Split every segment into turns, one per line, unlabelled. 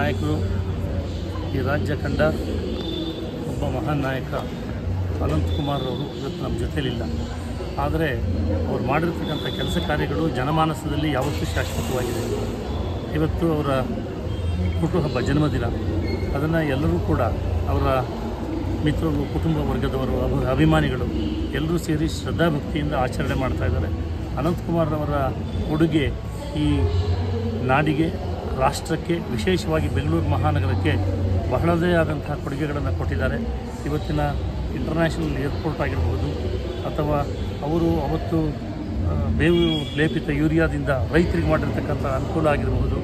ನಾಯಕರು, ಈ ರಾಜ್ಯ ಕಂಡ ಒಬ್ಬ ಮಹಾನ್ ನಾಯಕ ಅನಂತಕುಮಾರ್ ಅವರು ಇವತ್ತು ನಮ್ಮ ಜೊತೆಯಲ್ಲಿಲ್ಲ. ಆದರೆ ಅವ್ರು ಮಾಡಿರ್ತಕ್ಕಂಥ ಕೆಲಸ ಕಾರ್ಯಗಳು ಜನಮಾನಸದಲ್ಲಿ ಯಾವತ್ತೂ ಶಾಶ್ವತವಾಗಿದೆ. ಇವತ್ತು ಅವರ ಹುಟ್ಟುಹಬ್ಬ, ಜನ್ಮದಿನ, ಅದನ್ನು ಎಲ್ಲರೂ ಕೂಡ ಅವರ ಮಿತ್ರರು, ಕುಟುಂಬ ವರ್ಗದವರು, ಅಭಿಮಾನಿಗಳು ಎಲ್ಲರೂ ಸೇರಿ ಶ್ರದ್ಧಾಭಕ್ತಿಯಿಂದ ಆಚರಣೆ ಮಾಡ್ತಾಯಿದ್ದಾರೆ. ಅನಂತಕುಮಾರ್ ಅವರ ಕೊಡುಗೆ ಈ ನಾಡಿಗೆ, ರಾಷ್ಟ್ರಕ್ಕೆ, ವಿಶೇಷವಾಗಿ ಬೆಂಗಳೂರು ಮಹಾನಗರಕ್ಕೆ ಬಹಳದೇ ಆದಂತಹ ಕೊಡುಗೆಗಳನ್ನು ಕೊಟ್ಟಿದ್ದಾರೆ. ಇವತ್ತಿನ ಇಂಟರ್ನ್ಯಾಷನಲ್ ಏರ್ಪೋರ್ಟ್ ಆಗಿರಬಹುದು, ಅಥವಾ ಅವರು ಅವತ್ತು ಬೇವು ಲೇಪಿತ ಯೂರಿಯಾದಿಂದ ರೈತರಿಗೆ ಮಾಡಿರ್ತಕ್ಕಂಥ ಅನುಕೂಲ ಆಗಿರಬಹುದು,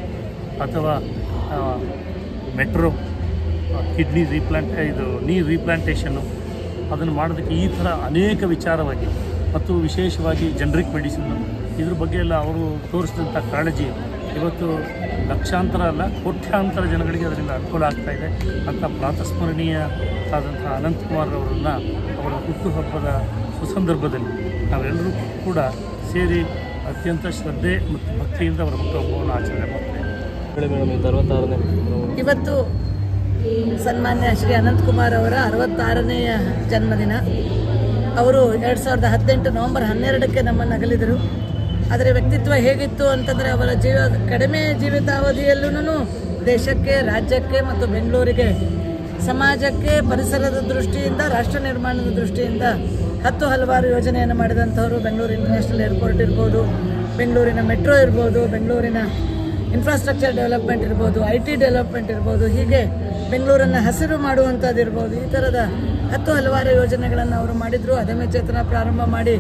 ಅಥವಾ ಮೆಟ್ರೋ, ಕಿಡ್ನಿ ನೀರು ರೀಪ್ಲಾಂಟೇಷನ್ನು ಅದನ್ನು ಮಾಡೋದಕ್ಕೆ ಈ ಥರ ಅನೇಕ ವಿಚಾರವಾಗಿ, ಮತ್ತು ವಿಶೇಷವಾಗಿ ಜನರಿಕ್ ಮೆಡಿಸಿನ್ನು, ಇದ್ರ ಬಗ್ಗೆ ಎಲ್ಲ ಅವರು ತೋರಿಸಿದಂಥ ಕಾಳಜಿ ಇವತ್ತು ಲಕ್ಷಾಂತರ ಅಲ್ಲ, ಕೋಟ್ಯಾಂತರ ಜನಗಳಿಗೆ ಅದರಿಂದ ಅನುಕೂಲ ಆಗ್ತಾಯಿದೆ ಅಂತ ಪ್ರಾತಸ್ಮರಣೀಯ ಆದಂಥ ಅನಂತಕುಮಾರ್ ಅವರನ್ನು ಅವರ ಹುಟ್ಟುಹಬ್ಬದ ಸುಸಂದರ್ಭದಲ್ಲಿ ನಾವೆಲ್ಲರೂ ಕೂಡ ಸೇರಿ ಅತ್ಯಂತ ಶ್ರದ್ಧೆ ಮತ್ತು ಭಕ್ತಿಯಿಂದ ಅವರ ಹುಟ್ಟುಹಬ್ಬವನ್ನು ಆಚರಣೆ ಮಾಡ್ತೇವೆ.
ಇವತ್ತು ಸನ್ಮಾನ್ಯ ಶ್ರೀ ಅನಂತಕುಮಾರ್ ಅವರ 66ನೇಯ ಜನ್ಮದಿನ. ಅವರು 2018 ನವೆಂಬರ್ 12ಕ್ಕೆ ನಮ್ಮನ್ನು ಅಗಲಿದರು. ಅದರ ವ್ಯಕ್ತಿತ್ವ ಹೇಗಿತ್ತು ಅಂತಂದರೆ, ಅವರ ಕಡಿಮೆ ಜೀವಿತಾವಧಿಯಲ್ಲೂ ದೇಶಕ್ಕೆ, ರಾಜ್ಯಕ್ಕೆ ಮತ್ತು ಬೆಂಗಳೂರಿಗೆ, ಸಮಾಜಕ್ಕೆ, ಪರಿಸರದ ದೃಷ್ಟಿಯಿಂದ, ರಾಷ್ಟ್ರ ನಿರ್ಮಾಣದ ದೃಷ್ಟಿಯಿಂದ ಹಲವಾರು ಯೋಜನೆಯನ್ನು ಮಾಡಿದಂಥವರು. ಬೆಂಗಳೂರು ಇಂಟರ್ನ್ಯಾಷನಲ್ ಏರ್ಪೋರ್ಟ್ ಇರ್ಬೋದು, ಬೆಂಗಳೂರಿನ ಮೆಟ್ರೋ ಇರ್ಬೋದು, ಬೆಂಗಳೂರಿನ ಇನ್ಫ್ರಾಸ್ಟ್ರಕ್ಚರ್ ಡೆವಲಪ್ಮೆಂಟ್ ಇರ್ಬೋದು, IT ಡೆವಲಪ್ಮೆಂಟ್ ಇರ್ಬೋದು, ಹೀಗೆ ಬೆಂಗಳೂರನ್ನು ಹಸಿರು ಮಾಡುವಂಥದ್ದು ಇರ್ಬೋದು. ಈ ಥರದ ಹಲವಾರು ಯೋಜನೆಗಳನ್ನು ಅವರು ಮಾಡಿದರು. ಅದಮ್ಯ ಚೇತನ ಪ್ರಾರಂಭ ಮಾಡಿ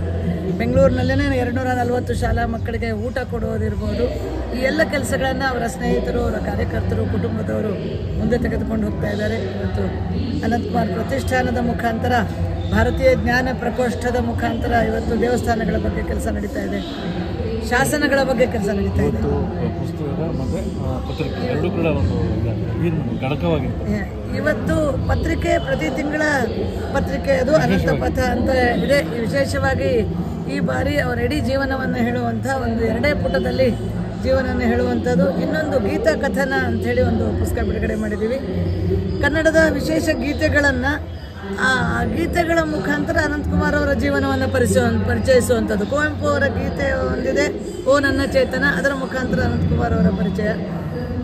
ಬೆಂಗಳೂರಿನಲ್ಲೇ 240 ಶಾಲಾ ಮಕ್ಕಳಿಗೆ ಊಟ ಕೊಡುವುದಿರ್ಬೋದು. ಈ ಎಲ್ಲ ಕೆಲಸಗಳನ್ನು ಅವರ ಸ್ನೇಹಿತರು, ಅವರ ಕಾರ್ಯಕರ್ತರು, ಕುಟುಂಬದವರು ಮುಂದೆ ತೆಗೆದುಕೊಂಡು ಹೋಗ್ತಾ ಇದ್ದಾರೆ. ಇವತ್ತು ಅನಂತಕುಮಾರ್ ಪ್ರತಿಷ್ಠಾನದ ಮುಖಾಂತರ, ಭಾರತೀಯ ಜ್ಞಾನ ಪ್ರಕೋಷ್ಠದ ಮುಖಾಂತರ ಇವತ್ತು ದೇವಸ್ಥಾನಗಳ ಬಗ್ಗೆ ಕೆಲಸ ನಡೀತಾ ಇದೆ, ಶಾಸನಗಳ ಬಗ್ಗೆ ಕೆಲಸ ನಡೀತಾ ಇದೆ. ಇವತ್ತು ಪತ್ರಿಕೆ, ಪ್ರತಿ ತಿಂಗಳ ಪತ್ರಿಕೆ, ಅದು ಅನಂತ ಪಥ ಅಂತ ಇದೆ. ವಿಶೇಷವಾಗಿ ಈ ಬಾರಿ ಅವರ ಇಡೀ ಜೀವನವನ್ನು ಹೇಳುವಂಥ ಒಂದು 2 ಪುಟದಲ್ಲಿ ಜೀವನವನ್ನು ಹೇಳುವಂಥದ್ದು. ಇನ್ನೊಂದು ಗೀತಾ ಕಥನ ಅಂಥೇಳಿ ಒಂದು ಪುಸ್ತಕ ಬಿಡುಗಡೆ ಮಾಡಿದ್ದೀವಿ. ಕನ್ನಡದ ವಿಶೇಷ ಗೀತೆಗಳನ್ನು, ಆ ಗೀತೆಗಳ ಮುಖಾಂತರ ಅನಂತಕುಮಾರ್ ಅವರ ಜೀವನವನ್ನು ಪರಿಚಯಿಸುವಂಥದ್ದು. ಕುವೆಂಪು ಅವರ ಗೀತೆ ಒಂದಿದೆ, ಓ ನನ್ನ ಚೇತನ, ಅದರ ಮುಖಾಂತರ ಅನಂತಕುಮಾರ್ ಅವರ ಪರಿಚಯ.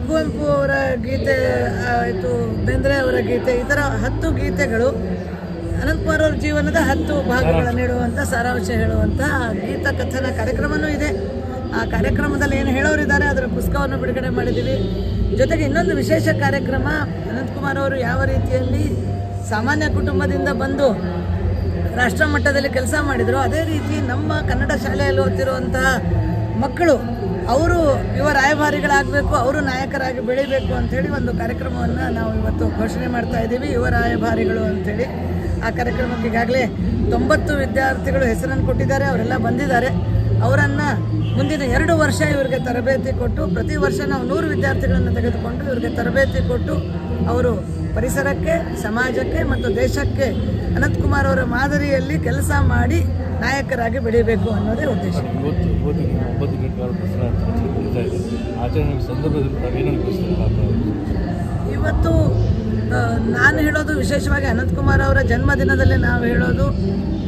ಕುವೆಂಪು ಅವರ ಗೀತೆ ಆಯಿತು, ಬೇಂದ್ರೆ ಅವರ ಗೀತೆ, ಈ ಥರ 10 ಗೀತೆಗಳು ಅನಂತಕುಮಾರ್ ಅವರ ಜೀವನದ 10 ಭಾಗಗಳನ್ನು ಹೇಳುವಂಥ, ಸಾರಾಂಶ ಹೇಳುವಂಥ ಗೀತಾ ಕಥನ ಕಾರ್ಯಕ್ರಮವೂ ಇದೆ. ಆ ಕಾರ್ಯಕ್ರಮದಲ್ಲಿ ಏನು ಹೇಳೋರಿದ್ದಾರೆ ಅದರ ಪುಸ್ತಕವನ್ನು ಬಿಡುಗಡೆ ಮಾಡಿದ್ದೀವಿ. ಜೊತೆಗೆ ಇನ್ನೊಂದು ವಿಶೇಷ ಕಾರ್ಯಕ್ರಮ, ಅನಂತಕುಮಾರ್ ಅವರು ಯಾವ ರೀತಿಯಲ್ಲಿ ಸಾಮಾನ್ಯ ಕುಟುಂಬದಿಂದ ಬಂದು ರಾಷ್ಟ್ರ ಮಟ್ಟದಲ್ಲಿ ಕೆಲಸ ಮಾಡಿದರು, ಅದೇ ರೀತಿ ನಮ್ಮ ಕನ್ನಡ ಶಾಲೆಯಲ್ಲಿ ಓದ್ತಿರುವಂತಹ ಮಕ್ಕಳು, ಅವರು ಯುವ ರಾಯಭಾರಿಗಳಾಗಬೇಕು, ಅವರು ನಾಯಕರಾಗಿ ಬೆಳಿಬೇಕು ಅಂಥೇಳಿ ಒಂದು ಕಾರ್ಯಕ್ರಮವನ್ನು ನಾವು ಇವತ್ತು ಘೋಷಣೆ ಮಾಡ್ತಾ ಇದ್ದೀವಿ, ಯುವ ರಾಯಭಾರಿಗಳು ಅಂಥೇಳಿ. ಆ ಕಾರ್ಯಕ್ರಮಕ್ಕೆ ಈಗಾಗಲೇ 90 ವಿದ್ಯಾರ್ಥಿಗಳು ಹೆಸರನ್ನು ಕೊಟ್ಟಿದ್ದಾರೆ, ಅವರೆಲ್ಲ ಬಂದಿದ್ದಾರೆ. ಅವರನ್ನು ಮುಂದಿನ 2 ವರ್ಷ ಇವರಿಗೆ ತರಬೇತಿ ಕೊಟ್ಟು, ಪ್ರತಿ ವರ್ಷ ನಾವು 100 ವಿದ್ಯಾರ್ಥಿಗಳನ್ನು ತೆಗೆದುಕೊಂಡು ಇವರಿಗೆ ತರಬೇತಿ ಕೊಟ್ಟು, ಅವರು ಪರಿಸರಕ್ಕೆ, ಸಮಾಜಕ್ಕೆ ಮತ್ತು ದೇಶಕ್ಕೆ ಅನಂತಕುಮಾರ್ ಅವರ ಮಾದರಿಯಲ್ಲಿ ಕೆಲಸ ಮಾಡಿ ನಾಯಕರಾಗಿ ಬೆಳೀಬೇಕು ಅನ್ನೋದೇ ಉದ್ದೇಶ. ಇವತ್ತು ನಾನು ಹೇಳೋದು ವಿಶೇಷವಾಗಿ ಅನಂತಕುಮಾರ್ ಅವರ ಜನ್ಮದಿನದಲ್ಲಿ ನಾವು ಹೇಳೋದು,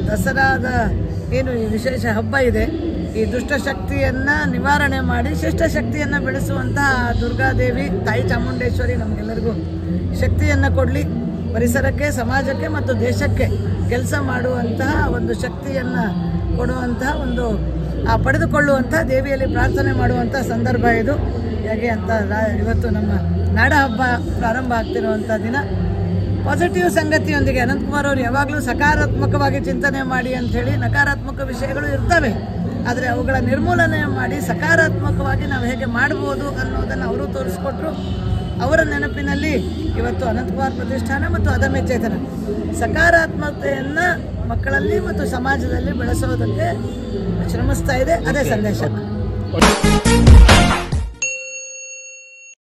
ದಸರಾದ ಏನು ಈ ವಿಶೇಷ ಹಬ್ಬ ಇದೆ, ಈ ದುಷ್ಟಶಕ್ತಿಯನ್ನು ನಿವಾರಣೆ ಮಾಡಿ ಶಿಷ್ಟ ಶಕ್ತಿಯನ್ನು ಬೆಳೆಸುವಂತಹ ದುರ್ಗಾದೇವಿ, ತಾಯಿ ಚಾಮುಂಡೇಶ್ವರಿ ನಮಗೆಲ್ಲರಿಗೂ ಶಕ್ತಿಯನ್ನು ಕೊಡಲಿ, ಪರಿಸರಕ್ಕೆ, ಸಮಾಜಕ್ಕೆ ಮತ್ತು ದೇಶಕ್ಕೆ ಕೆಲಸ ಮಾಡುವಂತಹ ಒಂದು ಶಕ್ತಿಯನ್ನು ಕೊಡುವಂತಹ ಒಂದು ಪಡೆದುಕೊಳ್ಳುವಂಥ ದೇವಿಯಲ್ಲಿ ಪ್ರಾರ್ಥನೆ ಮಾಡುವಂಥ ಸಂದರ್ಭ ಇದು. ಹೇಗೆ ಅಂತ ಇವತ್ತು ನಮ್ಮ ನಾಡ ಹಬ್ಬ ಪ್ರಾರಂಭ ಆಗ್ತಿರುವಂಥ ದಿನ. ಪಾಸಿಟಿವ್ ಸಂಗತಿಯೊಂದಿಗೆ ಅನಂತಕುಮಾರ್ ಅವರು ಯಾವಾಗಲೂ ಸಕಾರಾತ್ಮಕವಾಗಿ ಚಿಂತನೆ ಮಾಡಿ ಅಂಥೇಳಿ, ನಕಾರಾತ್ಮಕ ವಿಷಯಗಳು ಇರ್ತವೆ, ಆದರೆ ಅವುಗಳ ನಿರ್ಮೂಲನೆ ಮಾಡಿ ಸಕಾರಾತ್ಮಕವಾಗಿ ನಾವು ಹೇಗೆ ಮಾಡ್ಬೋದು ಅನ್ನೋದನ್ನು ಅವರು ತೋರಿಸ್ಕೊಟ್ರು. ಅವರ ನೆನಪಿನಲ್ಲಿ ಇವತ್ತು ಅನಂತಕುಮಾರ್ ಪ್ರತಿಷ್ಠಾನ ಮತ್ತು ಅದಮ್ಯ ಚೇತನ ಸಕಾರಾತ್ಮಕತೆಯನ್ನು ಮಕ್ಕಳಲ್ಲಿ ಮತ್ತು ಸಮಾಜದಲ್ಲಿ ಬೆಳೆಸೋದಕ್ಕೆ ಶ್ರಮಿಸ್ತಾ ಇದೆ. ಅದೇ ಸಂದೇಶ.